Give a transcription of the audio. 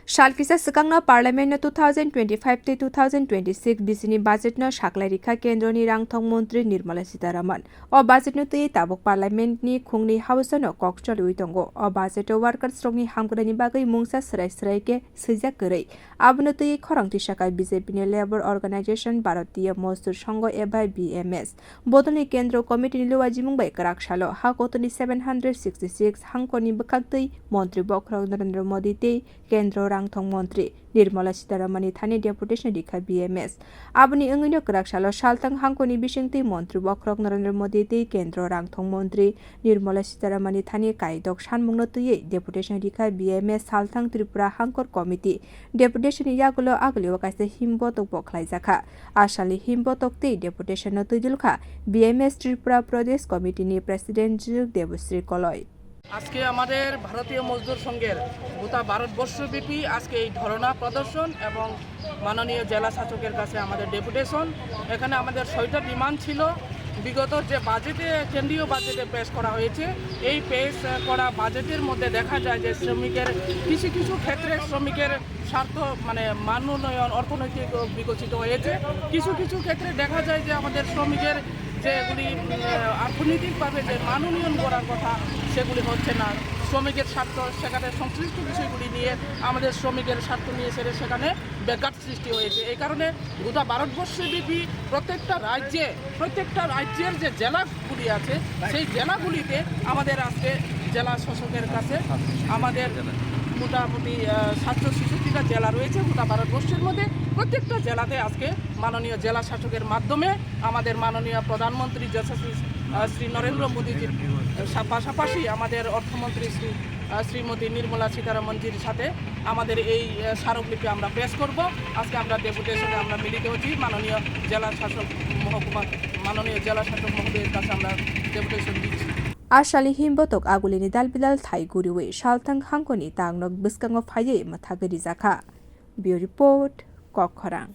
Shalkisa Sakangna Parliament 2025-2026 bisini budget no Shaklarika Kendra ni Rangthong Montri Nirmala Sitharaman. O budget no tui tabok Parliament ni khungni House no kokchol uitongo. O budget o workers strong ni hamgrani bagai mungsa serai ke sejak gerei. Abno tui khorang tishakai BJP ni Labor Organization Bharatiya Mazdur Sangho eba BMS. Bodoni Kendra Committee ni luwajimung bai karak shalo hakotoni 766 hangkoni bekak tui Montri Bokrang Narendra Modi tei Kendra Rangthong Montri Nirmala Sitharaman thani deputation dikha BMS aboni engino krakshalo saltang hangkoni bisingti Montri Bokrok Narendra Modi tei Kendra Rangthong Montri Nirmala Sitharaman thani kaidok sanmungno tuye deputation dikha BMS saltang Tripura hangkor committee deputation yagulo aglo kaise himbotok bokhlaijaka asali himbotok tei deputation no tuidulkha BMS Tripura Pradesh Committee ni president Devasri Koloy আজকে আমাদের ভারতীয় মজদুর সংঘের গোটা ভারতবর্ষব্যাপী আজকে এই ধরনা প্রদর্শন এবং মাননীয় জেলা শাসকের কাছে আমাদের ডেপুটেশন এখানে আমাদের 6টা ডিমান্ড ছিল বিগত যে বাজেটে কেন্দ্রীয় বাজেটে পেশ করা হয়েছে এই পেশ করা বাজেটের মধ্যে দেখা যায় যে শ্রমিকের কিছু ক্ষেত্রে শ্রমিকের স্বার্থ মানে মান উন্নয়ন অর্থনৈতিক বিকশিত হয়েছে কিছু ক্ষেত্রে দেখা যায় যে আমাদের শ্রমিকের যেগুলি অর্থনৈতিকভাবে যে মান উন্নয়ন করার কথা সেগুলি হচ্ছে না শ্রমিকের স্বার্থ সেখানে সংশ্লিষ্ট বিষয়গুলি নিয়ে আমাদের শ্রমিকের স্বার্থ নিয়ে সেখানে ব্যাঘাত সৃষ্টি হয়েছে এই কারণে গোটা ভারতবর্ষব্যাপী প্রত্যেকটা রাজ্যের যে জেলাগুলি আছে সেই জেলাগুলিতে আমাদের আজকে জেলা শাসকের কাছে আমাদের মোটামুটি 766টা জেলা রয়েছে গোটা ভারতবর্ষের মধ্যে প্রত্যেকটা জেলাতে আজকে মাননীয় জেলা শাসকের মাধ্যমে আমাদের মাননীয় প্রধানমন্ত্রী যশস্বী শ্রী নরেন্দ্র মোদীজির পাশাপাশি আমাদের অর্থমন্ত্রী শ্রীমতী নির্মলা সীতারামনজির সাথে আমাদের এই স্মারকলিপি আমরা পেশ করব আজকে আমরা ডেপুটেশনে আমরা মিলিত হচ্ছি মাননীয় জেলা শাসক মহোদয়ের কাছে আমরা ডেপুটেশন দিচ্ছি Asali himbotok agulini dalbidal thai guriwe shaltang hangkoni tangnok biskango phaye mathagari jaka. Bio report Kokkhorang.